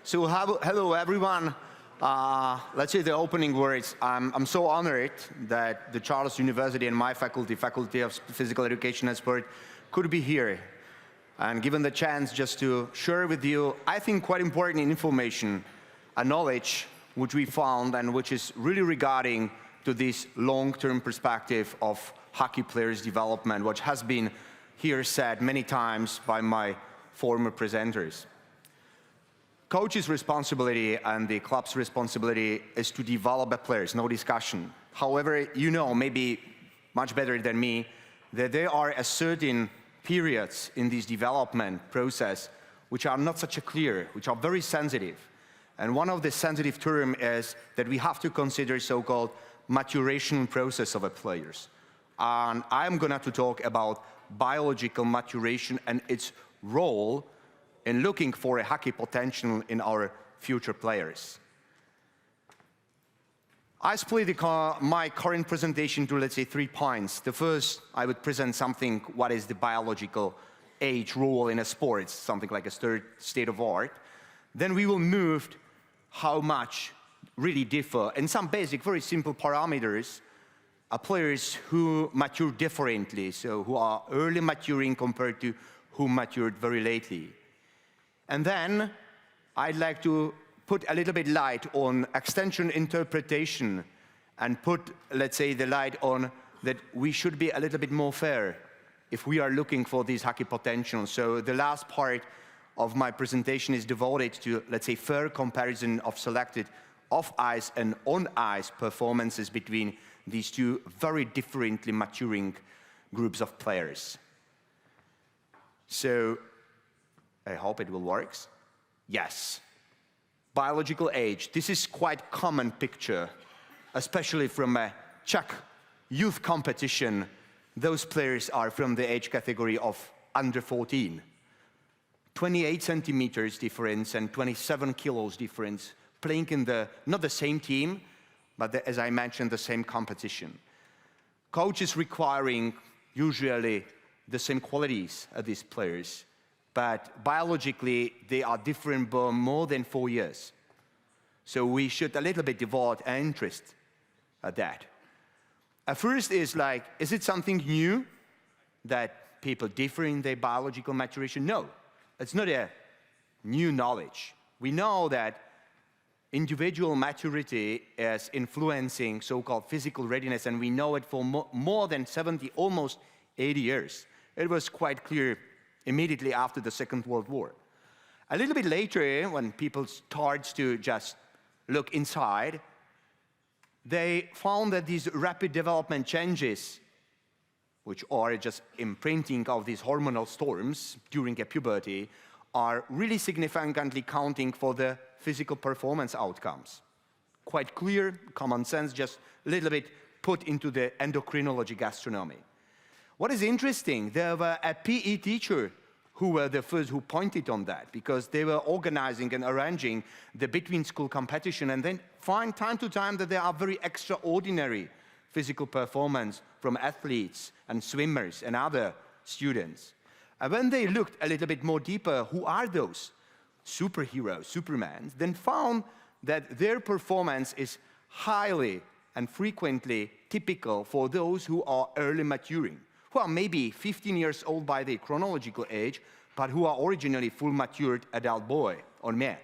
So hello everyone. Let's say the opening words. I'm so honored that the Charles University and my Faculty of Physical Education and Sport, could be here and given the chance just to share with you, I think, quite important information and knowledge which we found and which is really regarding to this long-term perspective of hockey players' development, which has been here said many times by my former presenters. Coach's responsibility and the club's responsibility is to develop the players, no discussion. However, you know, maybe much better than me, that there are a certain periods in this development process which are not such a clear, which are very sensitive. And one of the sensitive terms is that we have to consider so-called maturation process of the players. And I'm going to talk about biological maturation and its role in looking for a hockey potential in our future players. I split my current presentation to, let's say, 3 points. The first, I would present something, what is the biological age role in a sport, something like a third state of art. Then we will move how much really differ in some basic, very simple parameters, players who mature differently, so who are early maturing compared to who matured very lately. And then I'd like to put a little bit light on extension interpretation and put, let's say, the light on that we should be a little bit more fair if we are looking for these hockey potential. So the last part of my presentation is devoted to, let's say, fair comparison of selected off-ice and on-ice performances between these two very differently maturing groups of players. So I hope it will work. Yes. Biological age. This is quite common picture, especially from a Czech youth competition. Those players are from the age category of under 14. 28 centimeters difference and 27 kilos difference, playing in not the same team, but as I mentioned, the same competition. Coach is requiring usually the same qualities of these players, but biologically they are different by more than 4 years. So we should a little bit devote an interest at that. At first is like, is it something new that people differ in their biological maturation? No, it's not a new knowledge. We know that individual maturity is influencing so-called physical readiness, and we know it for more than 70, almost 80 years. It was quite clear immediately after the Second World War. A little bit later, when people start to just look inside, they found that these rapid development changes, which are just imprinting of these hormonal storms during a puberty, are really significantly counting for the physical performance outcomes. Quite clear, common sense, just a little bit put into the endocrinology gastronomy. What is interesting, there were a PE teacher who were the first who pointed on that, because they were organizing and arranging the between-school competition and then find time to time that there are very extraordinary physical performance from athletes and swimmers and other students. And when they looked a little bit more deeper, who are those superheroes, supermans, then found that their performance is highly and frequently typical for those who are early maturing, who are maybe 15 years old by their chronological age, but who are originally full matured adult boy or man.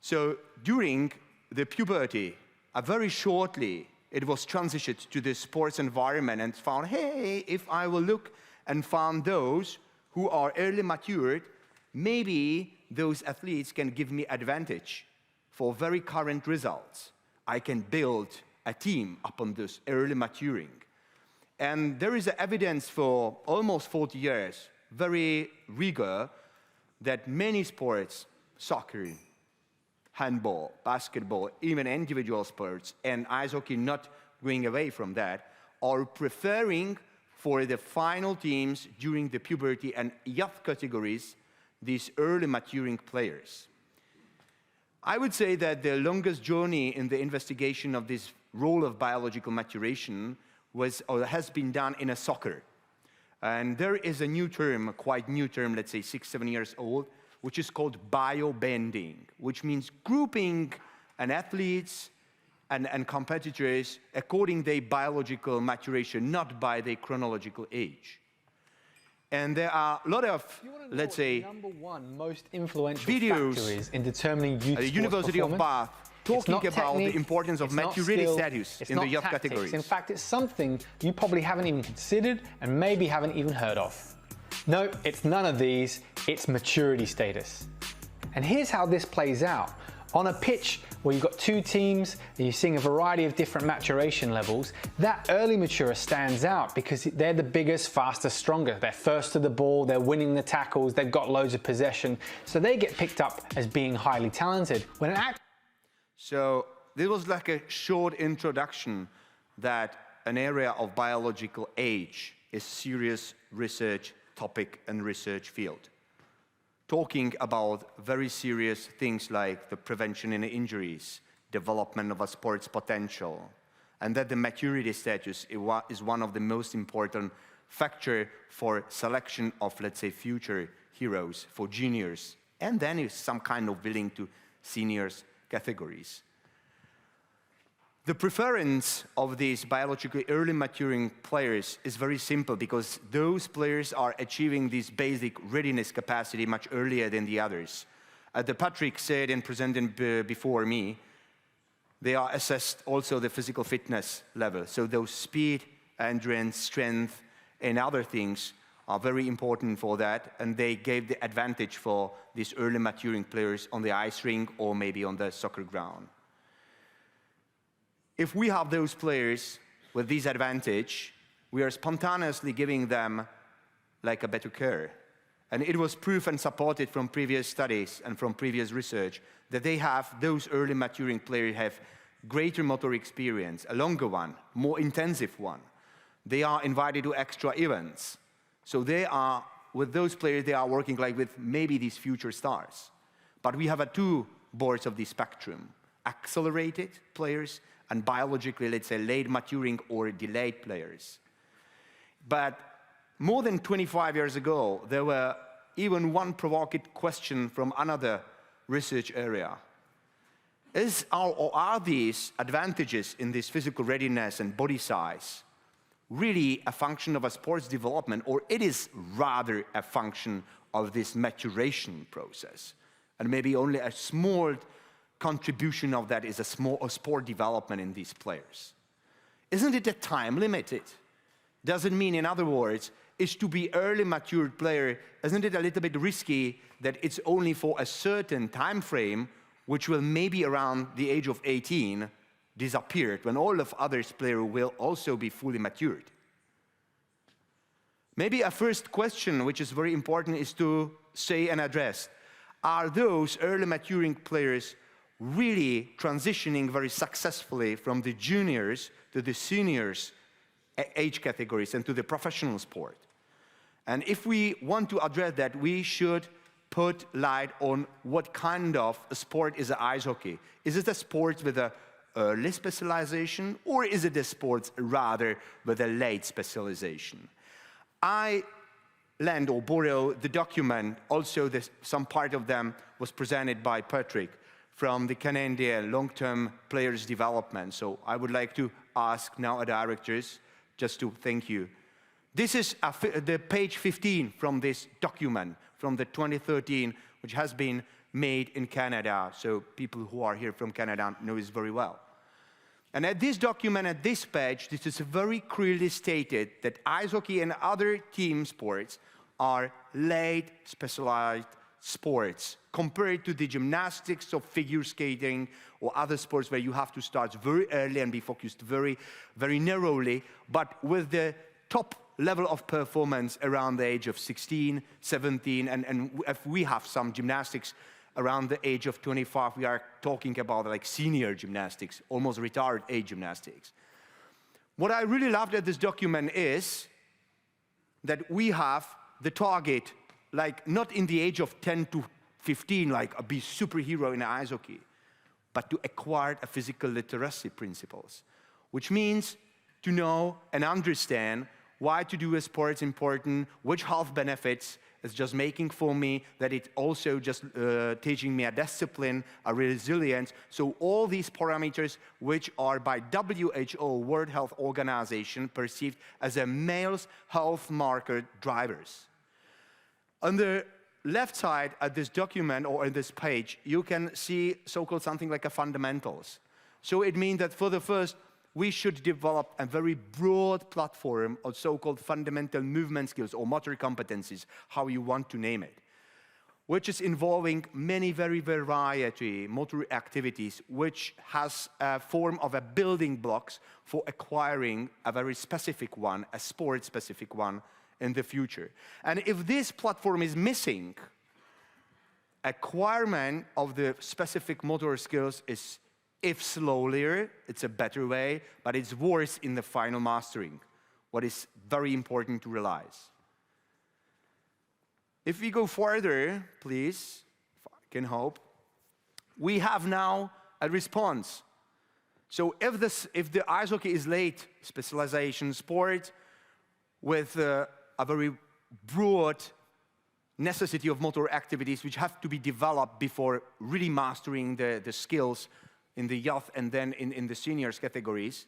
So during the puberty, very shortly, it was transitioned to the sports environment and found, hey, if I will look and found those who are early matured, maybe those athletes can give me advantage for very current results. I can build a team upon this early maturing. And there is evidence for almost 40 years, very rigor, that many sports, soccer, handball, basketball, even individual sports, and ice hockey not going away from that, are preferring for the final teams during the puberty and youth categories, these early maturing players. I would say that the longest journey in the investigation of this role of biological maturation was or has been done in a soccer. And there is a new term, a quite new term, let's say 6, 7 years old, which is called biobending, which means grouping an athletes and competitors according to their biological maturation, not by their chronological age. And there are a lot of, let's say, number one most influential videos factor is in determining youth at the University of Bath talking about the importance of maturity status in the youth categories. In fact, it's something you probably haven't even considered and maybe haven't even heard of. No, it's none of these, it's maturity status. And here's how this plays out. On a pitch where you've got two teams and you're seeing a variety of different maturation levels, that early maturer stands out because they're the biggest, faster, stronger. They're first to the ball, they're winning the tackles, they've got loads of possession, so they get picked up as being highly talented. So this was like a short introduction that an area of biological age is serious research topic and research field. Talking about very serious things like the prevention in injuries, development of a sports potential, and that the maturity status is one of the most important factors for selection of, let's say, future heroes for juniors, and then is some kind of willing to seniors categories. The preference of these biologically early maturing players is very simple because those players are achieving this basic readiness capacity much earlier than the others. As Patrick said and presented before me, they are assessed also the physical fitness level. So those speed, endurance, strength, and other things are very important for that, and they gave the advantage for these early maturing players on the ice rink or maybe on the soccer ground. If we have those players with this advantage, we are spontaneously giving them like a better care. And it was proof and supported from previous studies and from previous research that those early maturing players have greater motor experience, a longer one, more intensive one. They are invited to extra events. So with those players, they are working like with maybe these future stars. But we have two boards of the spectrum, accelerated players and biologically, let's say, late maturing or delayed players. But more than 25 years ago, there were even one provocative question from another research area. Are these advantages in this physical readiness and body size really a function of a sports development, or it is rather a function of this maturation process? And maybe only a small contribution of that is a sport development in these players. Isn't it a time limited? Does it mean, in other words, is to be early matured player, isn't it a little bit risky that it's only for a certain time frame, which will maybe around the age of 18 disappear, when all of others players will also be fully matured? Maybe a first question, which is very important, is to say and address, are those early maturing players really transitioning very successfully from the juniors to the seniors age categories and to the professional sport? And if we want to address that, we should put light on what kind of a sport is ice hockey. Is it a sport with a early specialization, or is it a sport rather with a late specialization? I lend or borrow the document, also some part of them was presented by Patrick from the Canadian long-term players development. So I would like to ask now our directors just to thank you. This is the page 15 from this document from the 2013, which has been made in Canada. So people who are here from Canada know this very well. And at this document, at this page, this is very clearly stated that ice hockey and other team sports are late specialized sports compared to the gymnastics or figure skating or other sports where you have to start very early and be focused very, very narrowly, but with the top level of performance around the age of 16, 17, and if we have some gymnastics around the age of 25, we are talking about like senior gymnastics, almost retired age gymnastics. What I really loved at this document is that we have the target, like not in the age of 10 to 15, like be superhero in ice hockey, but to acquire a physical literacy principles, which means to know and understand why to do a sport is important, which health benefits It's just making for me that it also just teaching me a discipline, a resilience. So all these parameters, which are by WHO, World Health Organization, perceived as a male's health marker drivers. On the left side at this document or in this page, you can see so-called something like a fundamentals. So it means that for the first, we should develop a very broad platform of so-called fundamental movement skills or motor competencies, how you want to name it, which is involving many very variety motor activities, which has a form of a building blocks for acquiring a very specific one, a sport-specific one in the future. And if this platform is missing, acquirement of the specific motor skills is, if slower, it's a better way, but it's worse in the final mastering, what is very important to realize. If we go further, please, if I can hope, we have now a response. So if the ice hockey is late specialization sport with a very broad necessity of motor activities which have to be developed before really mastering the skills in the youth and then in the seniors categories.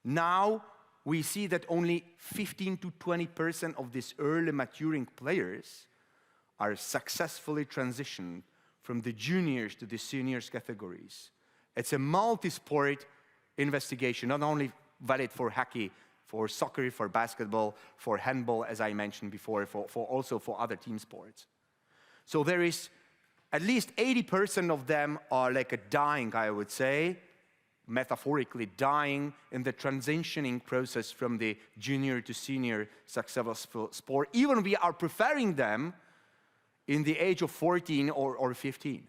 Now we see that only 15 to 20% of these early maturing players are successfully transitioned from the juniors to the seniors categories. It's a multi-sport investigation, not only valid for hockey, for soccer, for basketball, for handball, as I mentioned before, also for other team sports. So there is at least 80% of them are like a dying, I would say, metaphorically dying in the transitioning process from the junior to senior successful sport. Even we are preferring them in the age of 14 or 15.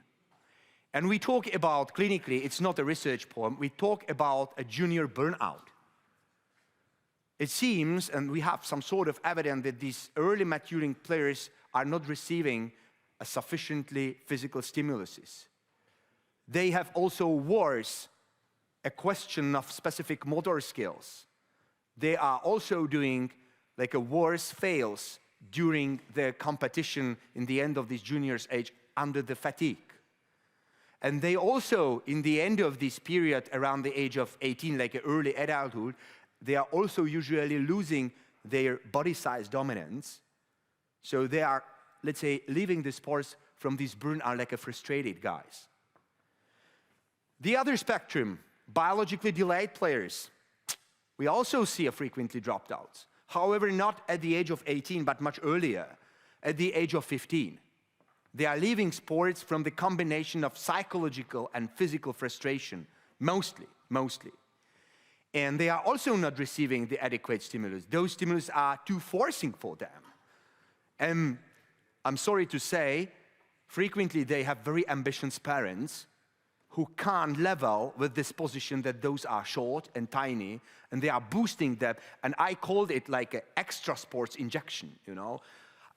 And we talk about, clinically, it's not a research poem, we talk about a junior burnout. It seems, and we have some sort of evidence that these early maturing players are not receiving a sufficiently physical stimulus. They have also worse a question of specific motor skills. They are also doing like a worse fails during the competition in the end of this junior's age under the fatigue. And they also, in the end of this period around the age of 18, like early adulthood, they are also usually losing their body size dominance. So they are, let's say, leaving the sports from this burnout like a frustrated guys. The other spectrum, biologically delayed players, we also see a frequently dropped outs. However, not at the age of 18, but much earlier, at the age of 15. They are leaving sports from the combination of psychological and physical frustration, mostly. And they are also not receiving the adequate stimulus. Those stimulus are too forcing for them. And I'm sorry to say, frequently they have very ambitious parents who can't level with this position that those are short and tiny, and they are boosting them. And I called it like an extra sports injection, you know.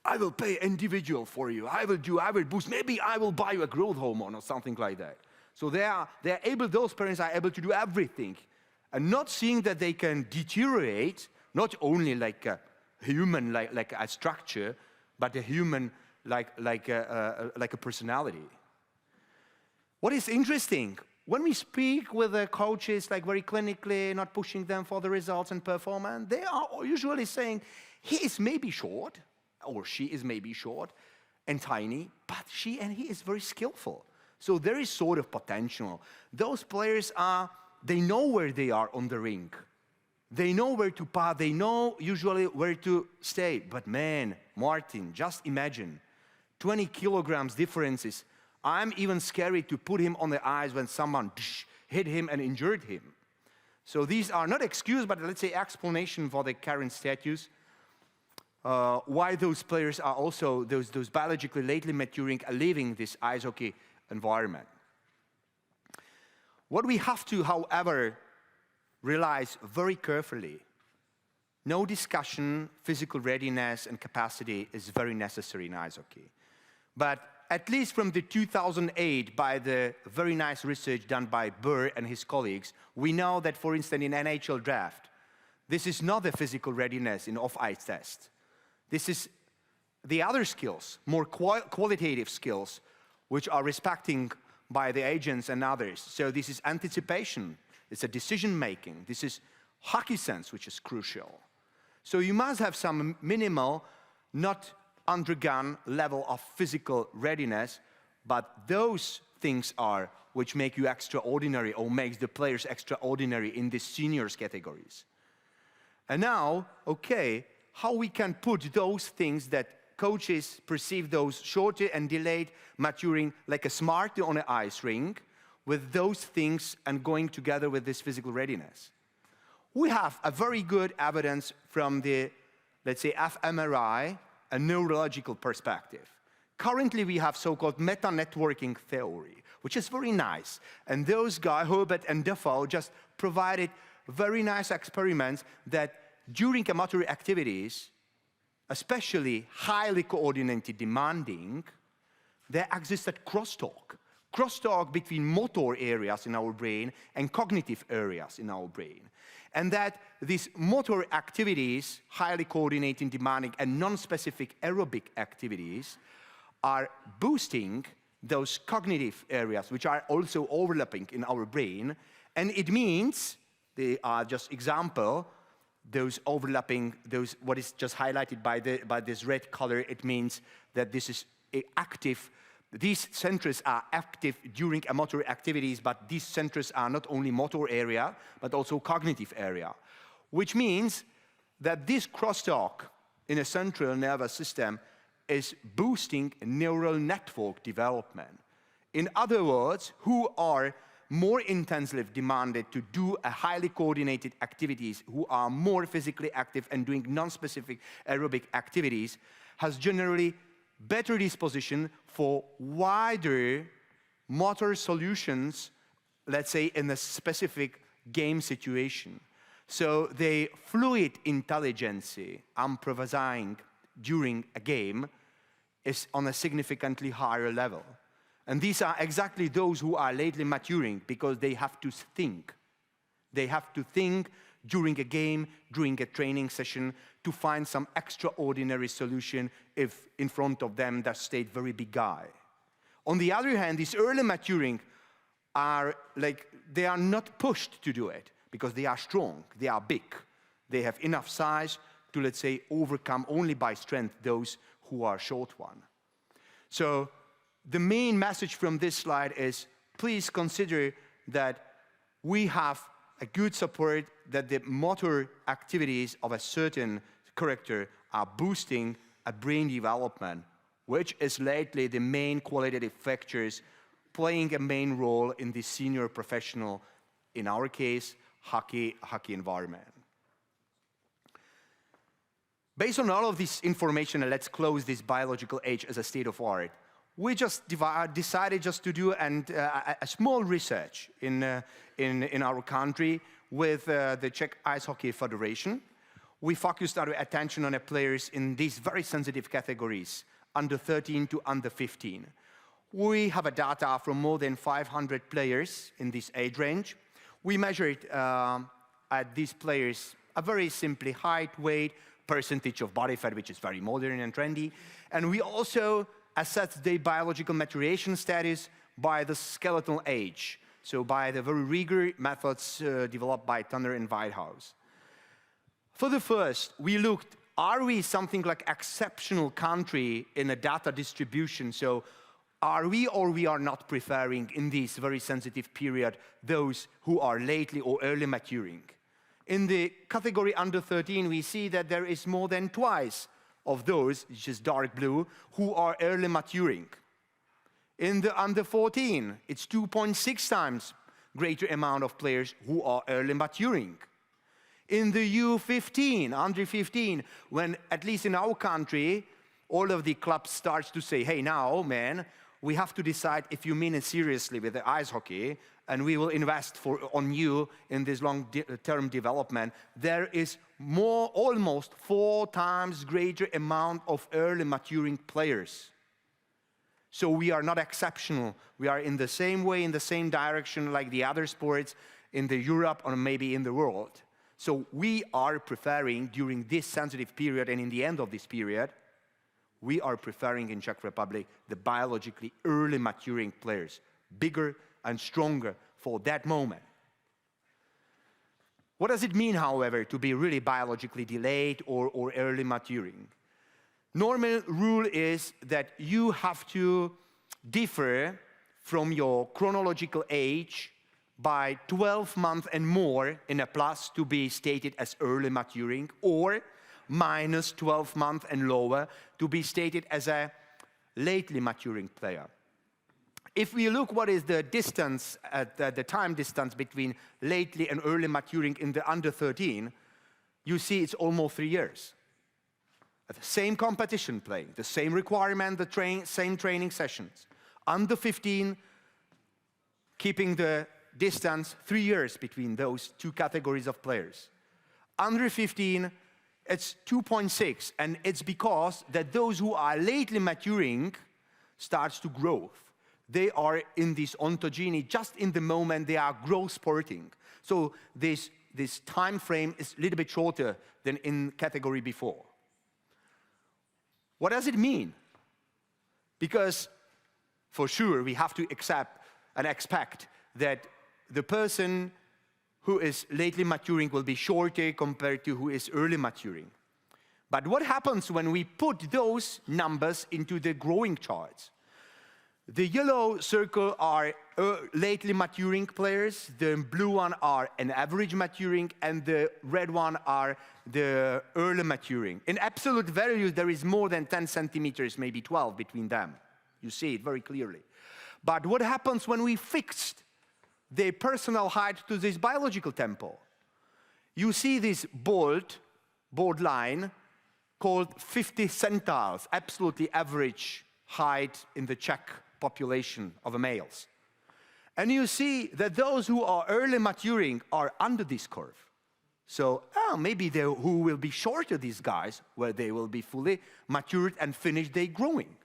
I will pay individual for you. I will boost. Maybe I will buy you a growth hormone or something like that. So those parents are able to do everything, and not seeing that they can deteriorate, not only like a human, like a structure, but a human like a personality. What is interesting, when we speak with the coaches, like very clinically, not pushing them for the results and performance, they are usually saying, he is maybe short, or she is maybe short and tiny, but she and he is very skillful. So there is sort of potential. Those players they know where they are on the rink. They know where to pass, they know usually where to stay. But man, Martin, just imagine, 20 kilograms differences. I'm even scary to put him on the ice when someone hit him and injured him. So these are not excuses, but let's say explanation for the current status. Why those players are also, those biologically lately maturing, are leaving this ice hockey environment. What we have to, however, realize very carefully, no discussion, physical readiness and capacity is very necessary in ice hockey. But at least from the 2008, by the very nice research done by Burr and his colleagues, we know that, for instance, in NHL draft, this is not a physical readiness in off-ice test. This is the other skills, more qualitative skills, which are respecting by the agents and others. So this is anticipation, it's a decision making, this is hockey sense, which is crucial. So you must have some minimal, not undergone level of physical readiness, but those things are which make you extraordinary or makes the players extraordinary in the seniors categories. And now, okay, how we can put those things that coaches perceive those shorter and delayed maturing like a smarty on an ice rink with those things and going together with this physical readiness. We have a very good evidence from the, let's say, fMRI, a neurological perspective. Currently, we have so-called meta-networking theory, which is very nice. And those guys, Herbert and Defoe, just provided very nice experiments that during amateur activities, especially highly coordinated, demanding, there existed crosstalk. Crosstalk between motor areas in our brain and cognitive areas in our brain. And that these motor activities, highly coordinated, demanding, and non-specific aerobic activities, are boosting those cognitive areas, which are also overlapping in our brain. And it means, they are just example, those overlapping, those what is just highlighted by this red color, it means that this is active. These centers are active during amateur activities, but these centers are not only motor area, but also cognitive area, which means that this crosstalk in a central nervous system is boosting neural network development. In other words, who are more intensely demanded to do a highly coordinated activities, who are more physically active and doing non-specific aerobic activities, has generally better disposition for wider motor solutions, let's say in a specific game situation. So the fluid intelligence, improvising during a game, is on a significantly higher level. And these are exactly those who are lately maturing because they have to think. They have to think during a game, during a training session, to find some extraordinary solution if in front of them there stayed very big guy. On the other hand, these early maturing are like, they are not pushed to do it because they are strong, they are big. They have enough size to, let's say, overcome only by strength those who are short one. So the main message from this slide is, please consider that we have a good support that the motor activities of a certain character are boosting a brain development, which is lately the main qualitative factors playing a main role in the senior professional, in our case, hockey environment. Based on all of this information, and let's close this biological age as a state of art, we just decided just to do a small research in our country with the Czech Ice Hockey Federation. We focused our attention on the players in these very sensitive categories, under 13 to under 15. We have a data from more than 500 players in this age range. We measured at these players a very simply height, weight, percentage of body fat, which is very modern and trendy. And we also assessed the biological maturation status by the skeletal age, so by the very rigorous methods developed by Tanner and Whitehouse. For the first, we looked, are we something like exceptional country in a data distribution? So are we or we are not preferring in this very sensitive period those who are lately or early maturing? In the category under 13, we see that there is more than twice of those, which is dark blue, who are early maturing. In the under 14, it's 2.6 times greater amount of players who are early maturing. In the U15, under 15, when at least in our country, all of the clubs starts to say, hey, now, man, we have to decide if you mean it seriously with the ice hockey, and we will invest on you in this long-term development, there is more, almost 4 times greater amount of early maturing players. So we are not exceptional. We are in the same way, in the same direction like the other sports in the Europe or maybe in the world. So we are preferring during this sensitive period and in the end of this period, we are preferring in Czech Republic the biologically early maturing players, bigger and stronger for that moment. What does it mean, however, to be really biologically delayed or early maturing? Normal rule is that you have to differ from your chronological age by 12 months and more in a plus to be stated as early maturing, or minus 12 months and lower to be stated as a lately maturing player. If we look what is the distance, the time distance between lately and early maturing in the under 13, you see it's almost 3 years. At the same competition playing, the same requirement, the same training sessions. Under 15, keeping the distance 3 years between those two categories of players. Under 15, it's 2.6, and it's because that those who are lately maturing starts to grow. They are in this ontogeny just in the moment they are growth spurting. So this time frame is a little bit shorter than in category before. What does it mean? Because for sure we have to accept and expect that the person who is lately maturing will be shorter compared to who is early maturing. But what happens when we put those numbers into the growing charts? The yellow circle are lately maturing players, the blue one are an average maturing, and the red one are the early maturing. In absolute values, there is more than 10 centimeters, maybe 12 between them. You see it very clearly. But what happens when we fixed the personal height to this biological tempo? You see this bold line called 50 centiles, absolutely average height in the Czech population of males. And you see that those who are early maturing are under this curve. So maybe they who will be shorter, these guys, where they will be fully matured and finished their growing.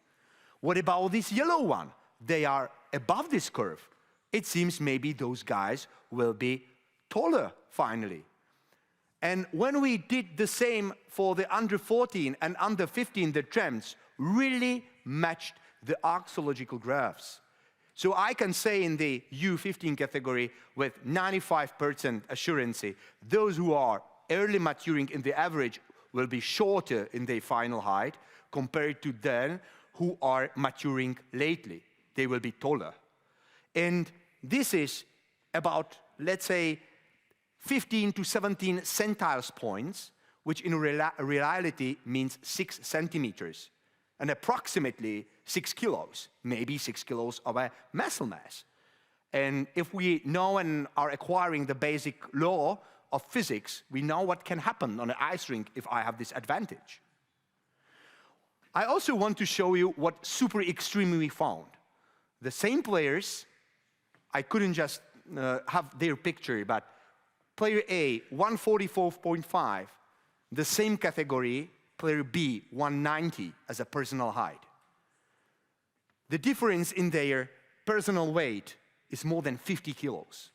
What about this yellow one? They are above this curve. It seems maybe those guys will be taller finally. And when we did the same for the under 14 and under 15, the trends really matched the axiological graphs. So I can say in the U15 category with 95% assurance, those who are early maturing in the average will be shorter in their final height compared to them who are maturing lately. They will be taller. And this is about, let's say, 15 to 17 centiles points, which in reality means 6 centimeters. And approximately 6 kilos, maybe 6 kilos of a muscle mass. And if we know and are acquiring the basic law of physics, we know what can happen on an ice rink if I have this advantage. I also want to show you what super extreme we found. The same players, I couldn't just have their picture, but player A, 144.5, the same category, player B, 190 as a personal height. The difference in their personal weight is more than 50 kilos.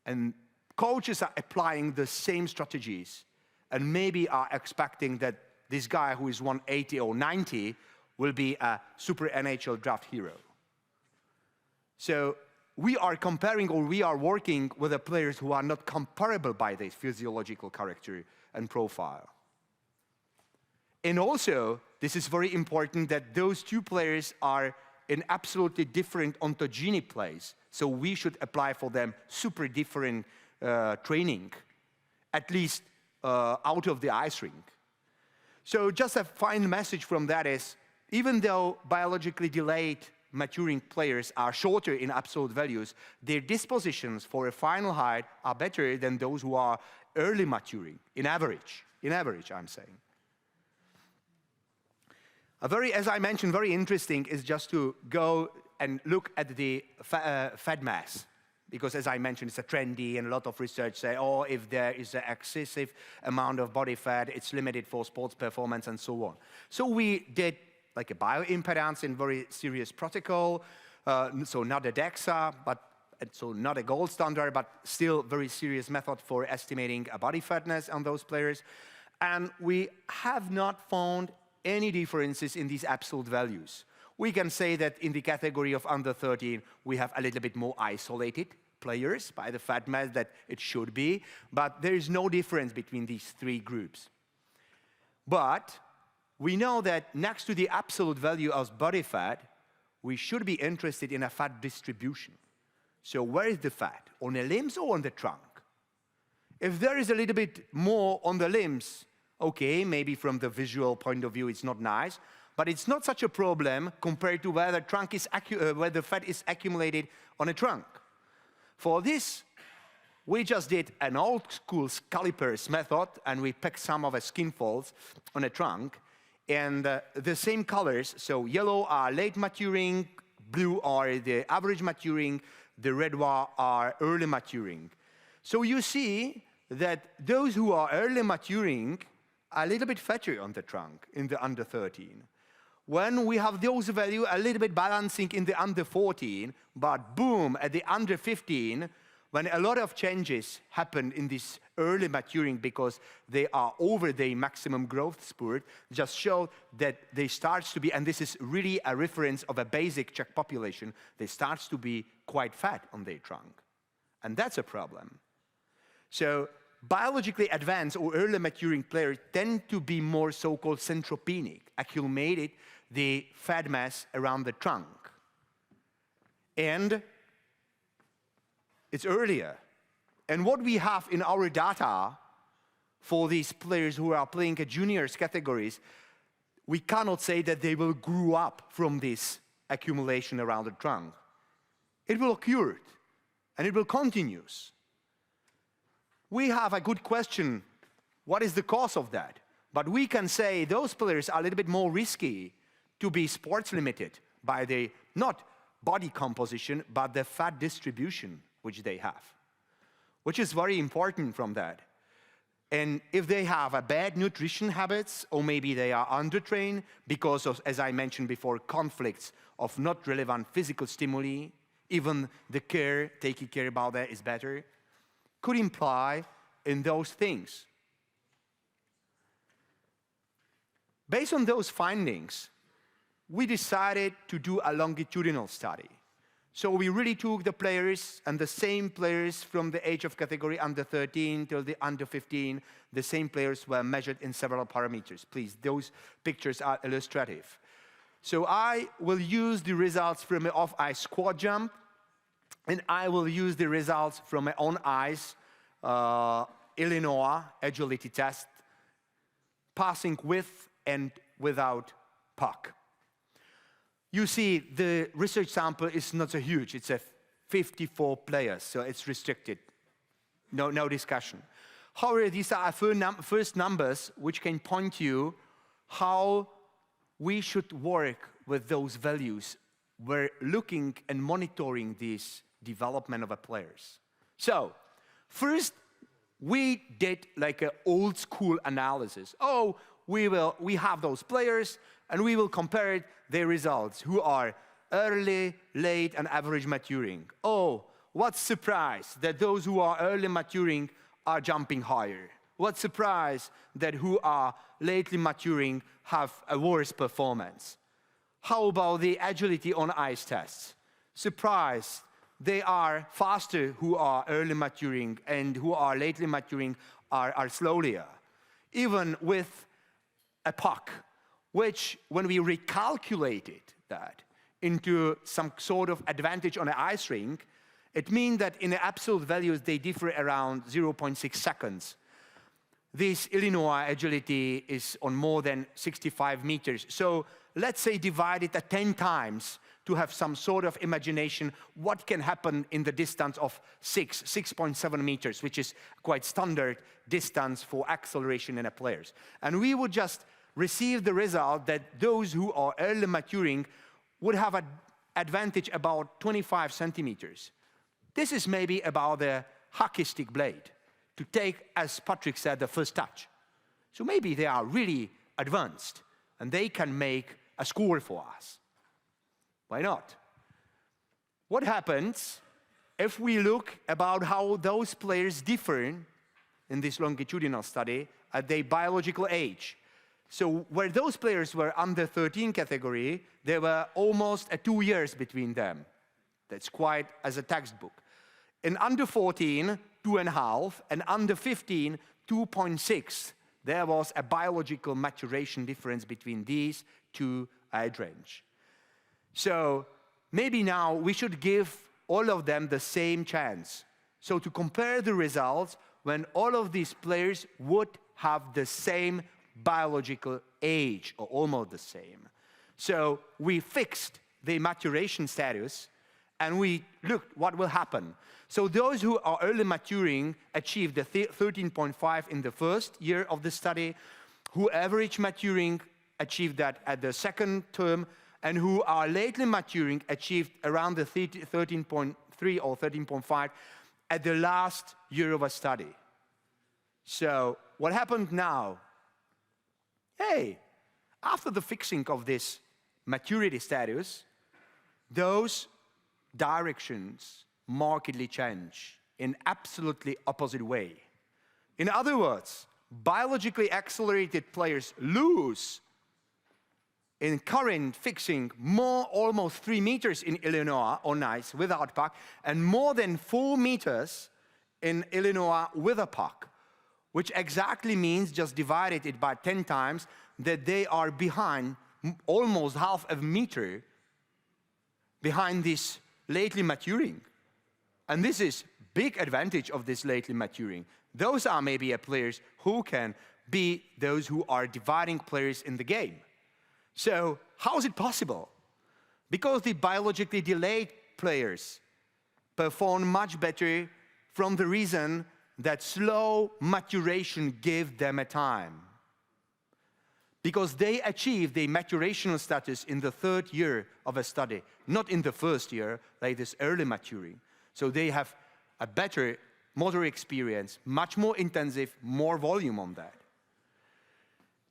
And coaches are applying the same strategies and maybe are expecting that this guy who is 180 or 90 will be a super NHL draft hero. So we are comparing, or we are working with the players who are not comparable by their physiological character and profile. And also, this is very important that those two players are in absolutely different ontogeny place. So we should apply for them super different training, at least out of the ice rink. So just a final message from that is, even though biologically delayed maturing players are shorter in absolute values, their dispositions for a final height are better than those who are early maturing, in average. In average, I'm saying. As I mentioned, very interesting is just to go and look at the fat mass. Because as I mentioned, it's a trendy, and a lot of research say, oh, if there is an excessive amount of body fat, it's limited for sports performance and so on. So we did like a bioimpedance in very serious protocol, so not a DEXA, so not a gold standard, but still very serious method for estimating a body fatness on those players. And we have not found any differences in these absolute values. We can say that in the category of under 13, we have a little bit more isolated players by the fat mass that it should be, but there is no difference between these three groups. But we know that next to the absolute value of body fat, we should be interested in a fat distribution. So where is the fat? On the limbs or on the trunk? If there is a little bit more on the limbs, okay, maybe from the visual point of view it's not nice, but it's not such a problem compared to where the trunk is where the fat is accumulated on a trunk. For this, we just did an old school scalipers method, and we picked some of the skin folds on a trunk, and the same colors, so yellow are late maturing, blue are the average maturing, the red one are early maturing. So you see that those who are early maturing are a little bit fatter on the trunk in the under 13. When we have those values a little bit balancing in the under 14, but boom, at the under 15, when a lot of changes happen in this early maturing because they are over their maximum growth spurt, just show that they start to be, and this is really a reference of a basic Czech population, they start to be quite fat on their trunk. And that's a problem. So biologically advanced or early maturing players tend to be more so-called centropenic, accumulated the fat mass around the trunk. And it's earlier. And what we have in our data for these players who are playing at juniors categories, we cannot say that they will grow up from this accumulation around the trunk. It will occur, and it will continue. We have a good question, what is the cause of that? But we can say those players are a little bit more risky to be sports limited by the, not body composition, but the fat distribution which they have, which is very important from that. And if they have a bad nutrition habits, or maybe they are undertrained because of, as I mentioned before, conflicts of not relevant physical stimuli, even the care, taking care about that is better, could imply in those things. Based on those findings, we decided to do a longitudinal study. So we really took the players, and the same players from the age of category under 13 till the under 15, the same players were measured in several parameters. Please, those pictures are illustrative. So I will use the results from an off-ice squat jump, and I will use the results from an on-ice Illinois agility test, passing with and without puck. You see, the research sample is not so huge. It's a 54 players, so it's restricted. No discussion. However, these are first numbers which can point you how we should work with those values. We're looking and monitoring this development of the players. So, first, we did like an old school analysis. Oh, we have those players, and we will compare their results, who are early, late, and average maturing. Oh, what surprise that those who are early maturing are jumping higher. What surprise that who are lately maturing have a worse performance. How about the agility on ice tests? Surprise, they are faster who are early maturing, and who are lately maturing are slower. Even with a puck, which when we recalculated that into some sort of advantage on an ice rink, it means that in the absolute values they differ around 0.6 seconds. This Illinois agility is on more than 65 meters. So let's say divide it at 10 times to have some sort of imagination what can happen in the distance of 6.7 meters, which is quite standard distance for acceleration in a players. And we would just receive the result that those who are early maturing would have an advantage about 25 centimeters. This is maybe about the hockey stick blade, to take, as Patrick said, the first touch. So maybe they are really advanced, and they can make a score for us. Why not? What happens if we look about how those players differ in this longitudinal study at their biological age? So where those players were under 13 category, there were almost 2 years between them. That's quite as a textbook. In under 14, 2.5, and under 15, 2.6. There was a biological maturation difference between these two age range. So maybe now we should give all of them the same chance. So to compare the results when all of these players would have the same biological age, or almost the same. So we fixed the maturation status, and we looked what will happen. So those who are early maturing achieved the 13.5 in the first year of the study, who average maturing achieved that at the second term, and who are lately maturing achieved around the 13.3 or 13.5 at the last year of a study. So what happened now? Hey, after the fixing of this maturity status, those directions markedly change in absolutely opposite way. In other words, biologically accelerated players lose in current fixing almost 3 meters in Illinois on ice without puck, and more than 4 meters in Illinois with a puck, which exactly means, just divided it by 10 times, that they are behind almost half a meter behind this lately maturing. And this is big advantage of this lately maturing. Those are maybe players who can be those who are dividing players in the game. So how is it possible? Because the biologically delayed players perform much better from the reason that slow maturation gave them a time. Because they achieve the maturational status in the 3rd year of a study, not in the 1st year, like this early maturing. So they have a better motor experience, much more intensive, more volume on that.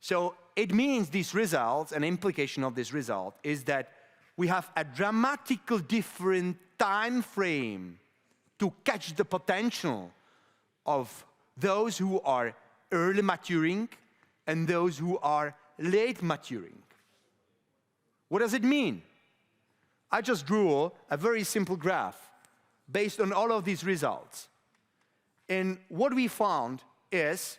So it means these results, an implication of this result, is that we have a dramatically different time frame to catch the potential of those who are early maturing and those who are late maturing. What does it mean? I just drew a very simple graph based on all of these results. And what we found is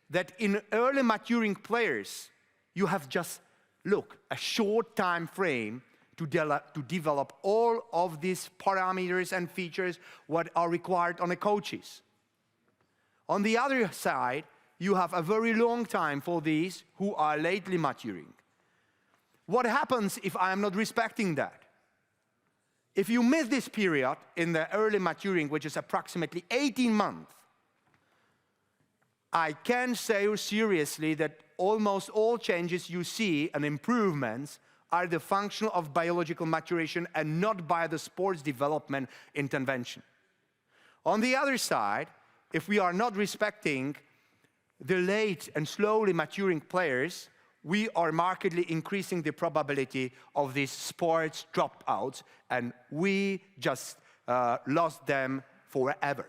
that in early maturing players, you have just, look, a short time frame to develop all of these parameters and features what are required on the coaches. On the other side, you have a very long time for these who are lately maturing. What happens if I am not respecting that? If you miss this period in the early maturing, which is approximately 18 months, I can say seriously that almost all changes you see and improvements are the function of biological maturation and not by the sports development intervention. On the other side, if we are not respecting the late and slowly maturing players, we are markedly increasing the probability of these sports dropouts, and we just lost them forever.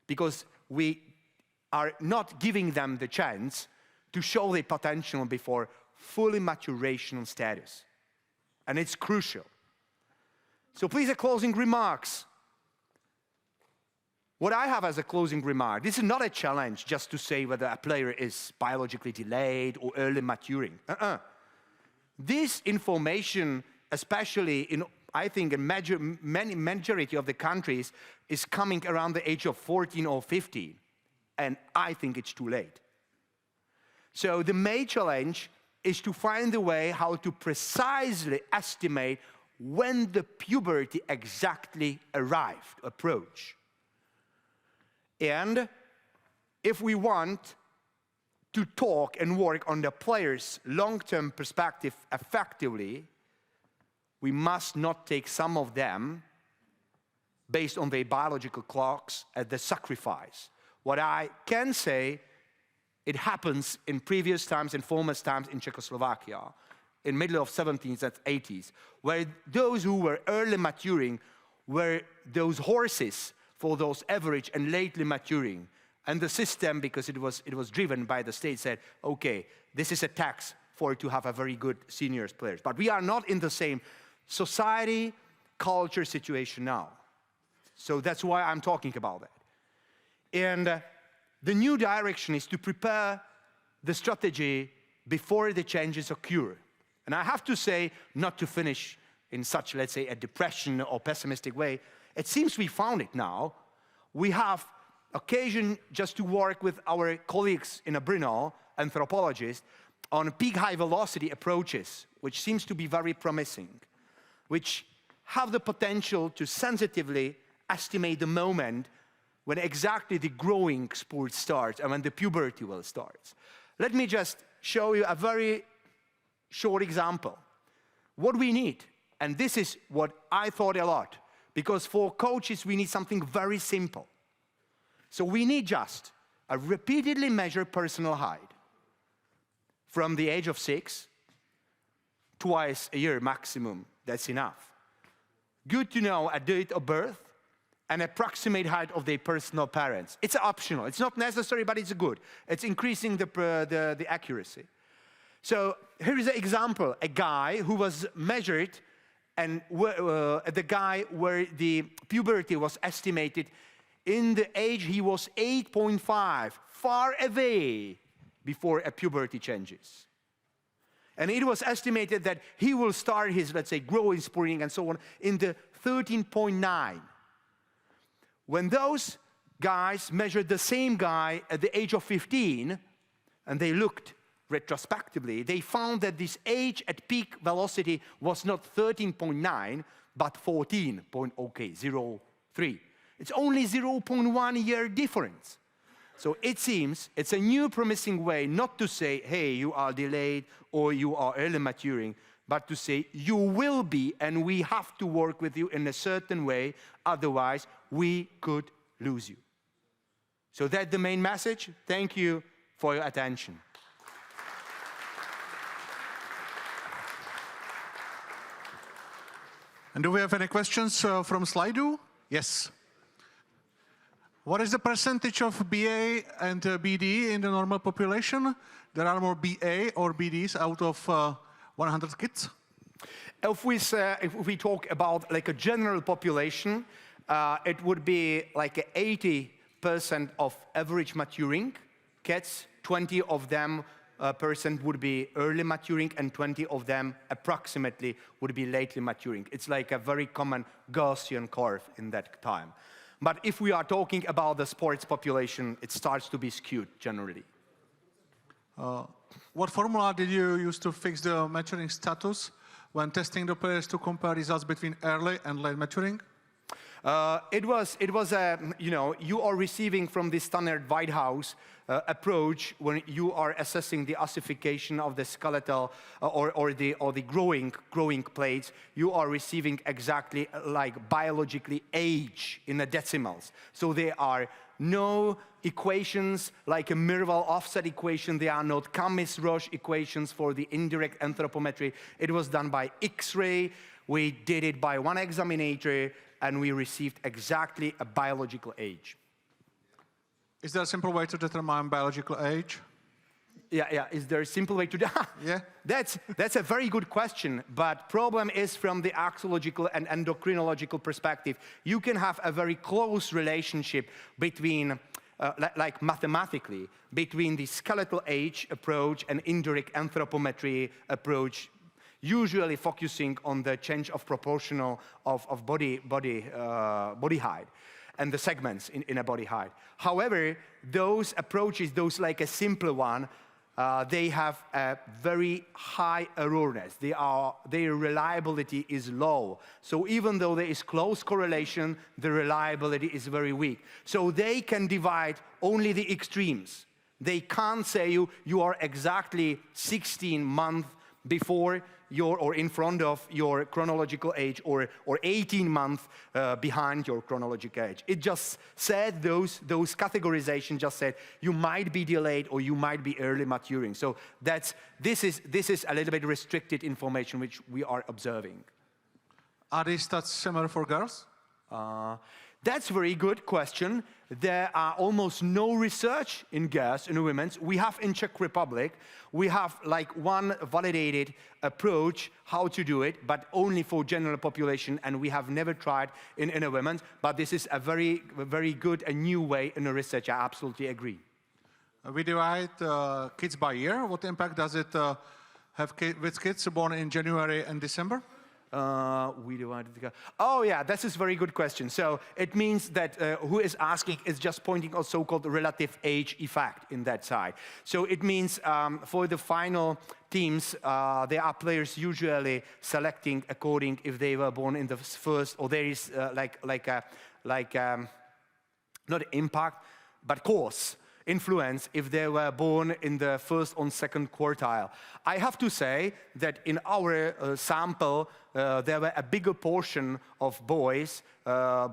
Because we are not giving them the chance to show their potential before fully maturational status. And it's crucial. So please, closing remarks. What I have as a closing remark, this is not a challenge just to say whether a player is biologically delayed or early maturing. This information, especially in, I think, a majority of the countries, is coming around the age of 14 or 15. And I think it's too late. So the main challenge is to find a way how to precisely estimate when the puberty exactly approached. And if we want to talk and work on the player's long-term perspective effectively, we must not take some of them based on their biological clocks as the sacrifice. What I can say, it happens in previous times, in former times in Czechoslovakia, in middle of 70s and 80s, where those who were early maturing were those horses for those average and lately maturing. And the system, because it was driven by the state, said, okay, this is a tax for to have a very good seniors players. But we are not in the same society, culture situation now. So that's why I'm talking about that. And the new direction is to prepare the strategy before the changes occur. And I have to say, not to finish in such, let's say, a depression or pessimistic way, it seems we found it now. We have occasion just to work with our colleagues in Brno, anthropologists, on peak high velocity approaches, which seems to be very promising, which have the potential to sensitively estimate the moment when exactly the growing spurt starts and when the puberty will start. Let me just show you a very short example. What we need, and this is what I thought a lot, because for coaches we need something very simple. So we need just a repeatedly measured personal height from the age of 6, twice a year maximum, that's enough. Good to know a date of birth and approximate height of their personal parents. It's optional, it's not necessary, but it's good. It's increasing the accuracy. So here is an example, a guy who was measured and the guy where the puberty was estimated in the age he was 8.5, far away before a puberty changes. And it was estimated that he will start his, let's say, growing, spurting, and so on, in the 13.9. When those guys measured the same guy at the age of 15, and they looked retrospectively, they found that this age at peak velocity was not 13.9, but 14.03. It's only 0.1 year difference. So it seems it's a new promising way not to say, hey, you are delayed or you are early maturing, but to say you will be and we have to work with you in a certain way, otherwise we could lose you. So that's the main message. Thank you for your attention. And do we have any questions from Slido? Yes. What is the percentage of BA and BD in the normal population? There are more BA or BDs out of 100 kids? If we talk about like a general population, it would be like 80% of average maturing kids, 20 of them percent would be early maturing, and 20 of them approximately would be lately maturing. It's like a very common Gaussian curve in that time. But if we are talking about the sports population, it starts to be skewed generally. What formula did you use to fix the maturing status when testing the players to compare results between early and late maturing? It was you know, you are receiving from the standard White House approach when you are assessing the ossification of the skeletal or the growing plates. You are receiving exactly like biologically age in the decimals. So there are no equations like a Mirval offset equation. There are not Camis-Roche equations for the indirect anthropometry. It was done by X-ray. We did it by one examinator, and we received exactly a biological age. Is there a simple way to determine biological age? Yeah. Is there a simple way to do that? Yeah. That's a very good question, but problem is from the axiological and endocrinological perspective, you can have a very close relationship between, like mathematically, between the skeletal age approach and indirect anthropometry approach, usually focusing on the change of proportional of body height and the segments in a body height. However, those approaches, those like a simple one, they have a very high errorness. Their reliability is low. So even though there is close correlation, the reliability is very weak. So they can divide only the extremes. They can't say you are exactly 16 months before or in front of your chronological age, or 18 months behind your chronological age. It just said those categorizations just said you might be delayed or you might be early maturing. So this is a little bit restricted information which we are observing. Are these stats similar for girls? That's a very good question. There are almost no research in gas in women's. We have in Czech Republic, we have like one validated approach how to do it, but only for general population, and we have never tried in a women's. But this is a very good, a new way in a research. I absolutely agree. We divide kids by year. What impact does it have with kids born in January and December? We divided the... Oh yeah, this is a very good question. So it means that who is asking is just pointing out so-called relative age effect in that side. So it means for the final teams, there are players usually selecting according if they were born in the first, or there is not impact, but course. Influence if they were born in the first or second quartile. I have to say that in our sample, there were a bigger portion of boys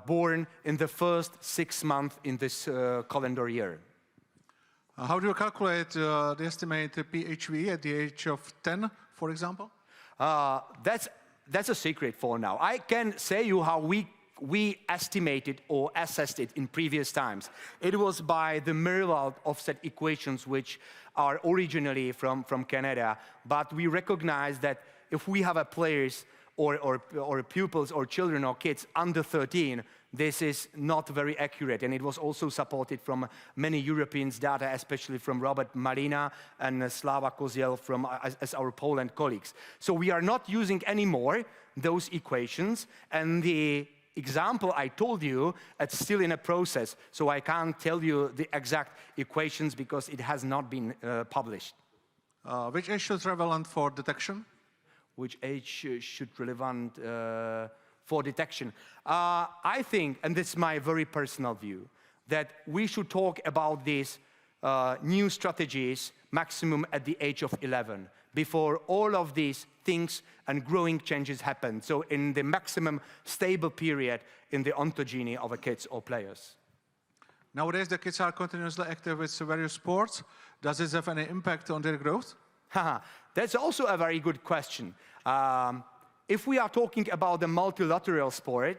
born in the first 6 months in this calendar year. How do you calculate the estimated PHV at the age of 10, for example? That's a secret for now. I can say you how we estimated or assessed it in previous times. It was by the Merwald offset equations, which are originally from Canada. But we recognize that if we have a players or pupils or children or kids under 13, this is not very accurate. And it was also supported from many Europeans data, especially from Robert Malina and Slava Koziel from as our Poland colleagues. So we are not using anymore those equations, and the example I told you, it's still in a process, so I can't tell you the exact equations because it has not been published. Which age is relevant for detection? Which age should relevant for detection? I think, and this is my very personal view, that we should talk about these new strategies maximum at the age of 11, before all of these things and growing changes happen. So in the maximum stable period in the ontogeny of a kids or players. Nowadays, the kids are continuously active with various sports. Does this have any impact on their growth? That's also a very good question. If we are talking about the multilateral sport,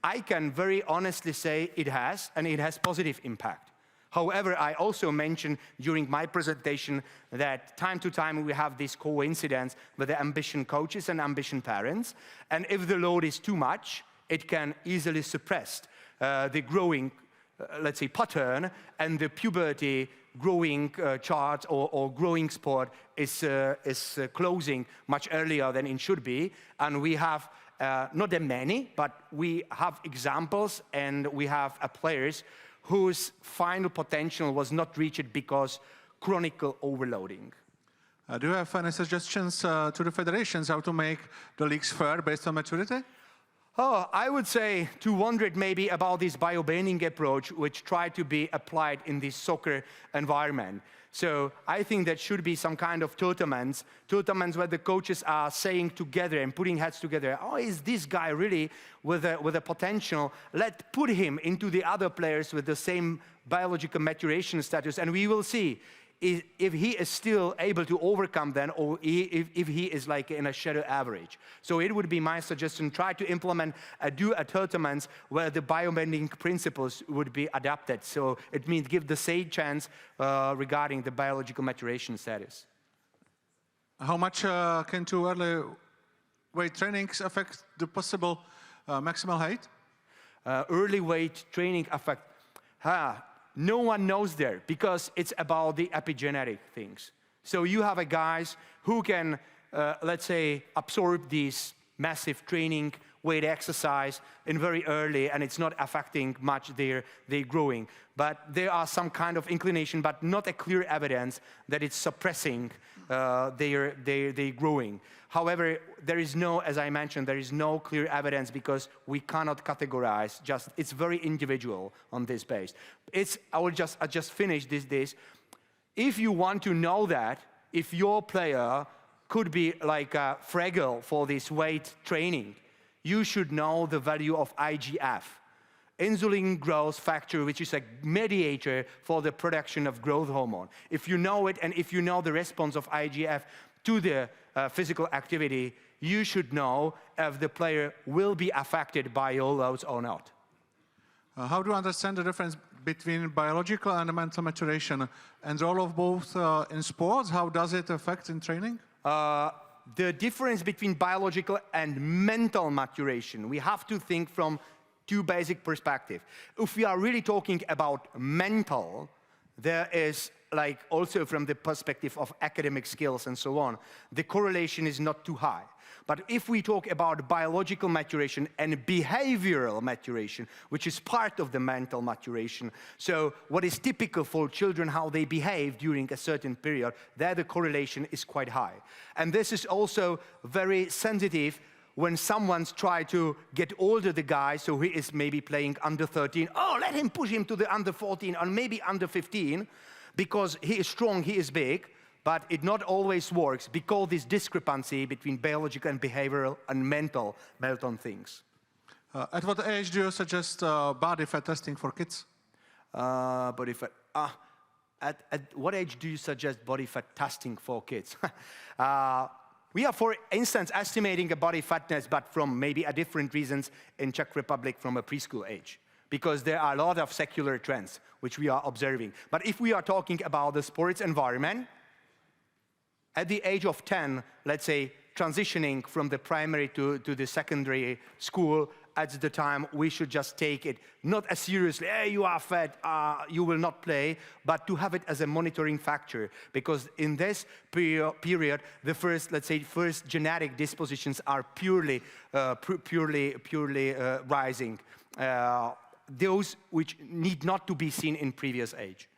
I can very honestly say it has, and it has positive impact. However, I also mentioned during my presentation that time to time we have this coincidence with the ambition coaches and ambition parents. And if the load is too much, it can easily suppress the growing, let's say, pattern, and the puberty growing chart or growing sport is closing much earlier than it should be. And we have not that many, but we have examples, and we have players whose final potential was not reached because chronic overloading. Do you have any suggestions to the federations how to make the leagues fair based on maturity? Oh, I would say 200 maybe about this biobanding approach, which tried to be applied in this soccer environment. So I think that should be some kind of tournaments where the coaches are saying together and putting heads together, oh, is this guy really with a potential? Let's put him into the other players with the same biological maturation status, and we will see if he is still able to overcome then, or if he is like in a shadow average. So it would be my suggestion, try to implement tournaments where the biobanding principles would be adapted. So it means give the same chance regarding the biological maturation status. How much can too early weight trainings affect the possible maximal height? Early weight training affect... No one knows there, because it's about the epigenetic things. So you have guys who can, let's say, absorb these massive training, weight exercise in very early, and it's not affecting much their growing. But there are some kind of inclination, but not a clear evidence that it's suppressing their growing. However, there is no, as I mentioned, there is no clear evidence because we cannot categorize. It's very individual on this base. I just finish this. If you want to know that, if your player could be like fragile for this weight training, you should know the value of IGF, insulin growth factor, which is a mediator for the production of growth hormone. If you know it, and if you know the response of IGF to the physical activity, you should know if the player will be affected by your loads or not. How do you understand the difference between biological and mental maturation and the role of both in sports? How does it affect in training? The difference between biological and mental maturation, we have to think from two basic perspectives. If we are really talking about mental, there is, like, also from the perspective of academic skills and so on, the correlation is not too high. But if we talk about biological maturation and behavioral maturation, which is part of the mental maturation, so what is typical for children, how they behave during a certain period, there the correlation is quite high. And this is also very sensitive when someone's try to get older, the guy, so he is maybe playing under 13, oh, let him push him to the under 14 or maybe under 15, because he is strong, he is big, but it not always works because this discrepancy between biological and behavioral and mental things. At what age do you suggest body fat testing for kids? Body fat. At what age do you suggest body fat testing for kids? We are, for instance, estimating a body fatness, but from maybe a different reasons in Czech Republic from a preschool age, because there are a lot of secular trends which we are observing. But if we are talking about the sports environment, at the age of 10, let's say, transitioning from the primary to the secondary school, at the time we should just take it not as seriously, hey, you are fat, you will not play, but to have it as a monitoring factor, because in this period, the first, let's say, first genetic dispositions are purely rising. Those which need not to be seen in previous age.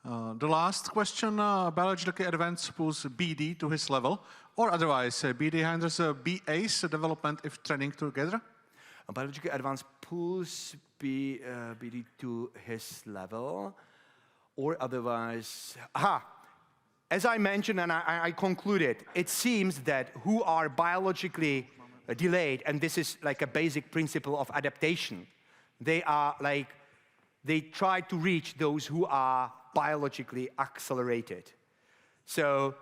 The last question, biologically advanced pulls BD to his level, or otherwise, BD handles BA's development if training together? Biologically advanced pulls BD to his level, or otherwise, as I mentioned and I concluded, it seems that who are biologically delayed, and this is like a basic principle of adaptation, they are like, they try to reach those who are biologically accelerated. So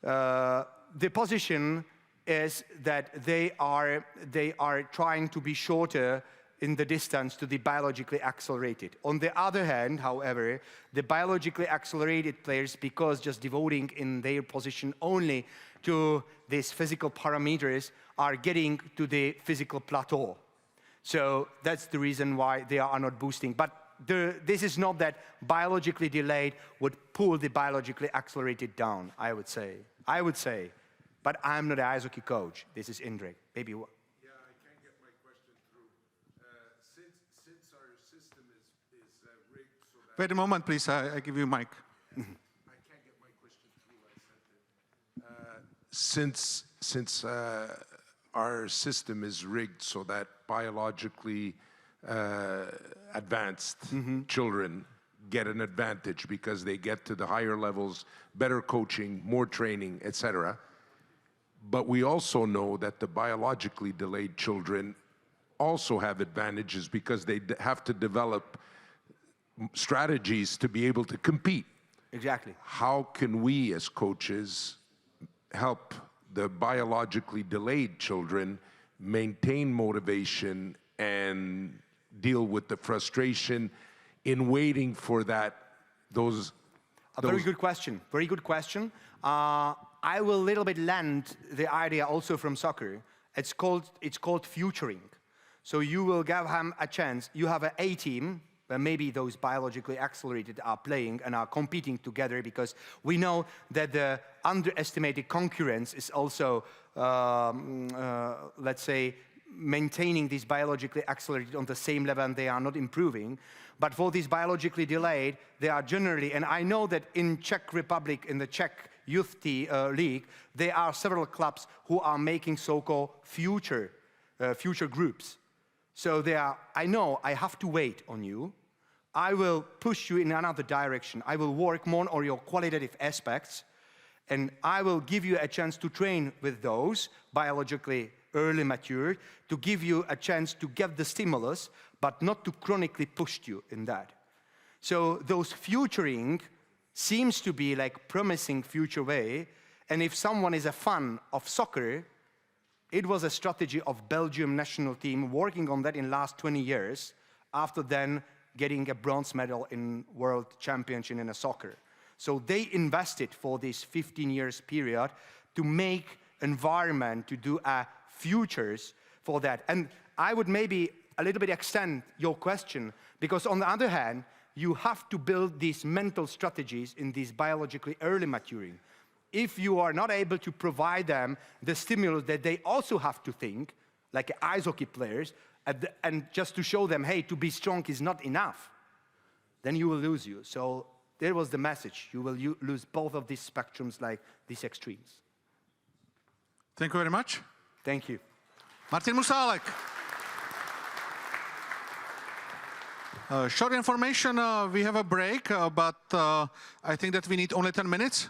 the position is that they are trying to be shorter in the distance to the biologically accelerated. On the other hand, however, the biologically accelerated players, because just devoting in their position only to these physical parameters, are getting to the physical plateau. So that's the reason why they are not boosting. But this is not that biologically delayed would pull the biologically accelerated down, I would say. But I'm not an ice hockey coach. This is Indrek. Maybe. Yeah, I can't get my question through. Since our system is rigged so that... Wait a moment, please. I give you a mic. I can't get my question through. I sent it. Since our system is rigged so that biologically advanced children get an advantage because they get to the higher levels, better coaching, more training, etc. But we also know that the biologically delayed children also have advantages because they have to develop strategies to be able to compete. Exactly. How can we as coaches help the biologically delayed children maintain motivation and deal with the frustration in waiting for those... Very good question. Very good question. I will a little bit lend the idea also from soccer. It's called futuring. So you will give him a chance. You have an A team where maybe those biologically accelerated are playing and are competing together, because we know that the underestimated concurrence is also, let's say, maintaining these biologically accelerated on the same level, and they are not improving. But for these biologically delayed, they are generally, and I know that in Czech Republic, in the Czech Youth League, there are several clubs who are making so-called future groups. So they are, I know I have to wait on you. I will push you in another direction. I will work more on your qualitative aspects, and I will give you a chance to train with those biologically early mature, to give you a chance to get the stimulus, but not to chronically push you in that. So those futuring seems to be like promising future way, and if someone is a fan of soccer, it was a strategy of Belgium national team working on that in last 20 years, after then getting a bronze medal in World Championship in a soccer. So they invested for this 15 years period to make environment, to do futures for that. And I would maybe a little bit extend your question, because on the other hand, you have to build these mental strategies in these biologically early maturing. If you are not able to provide them the stimulus that they also have to think, like ice hockey players, and just to show them, hey, to be strong is not enough, then you will lose you. So there was the message. You will lose both of these spectrums, like these extremes. Thank you very much. Thank you. Martin Musalek. Short information, we have a break, but I think that we need only 10 minutes.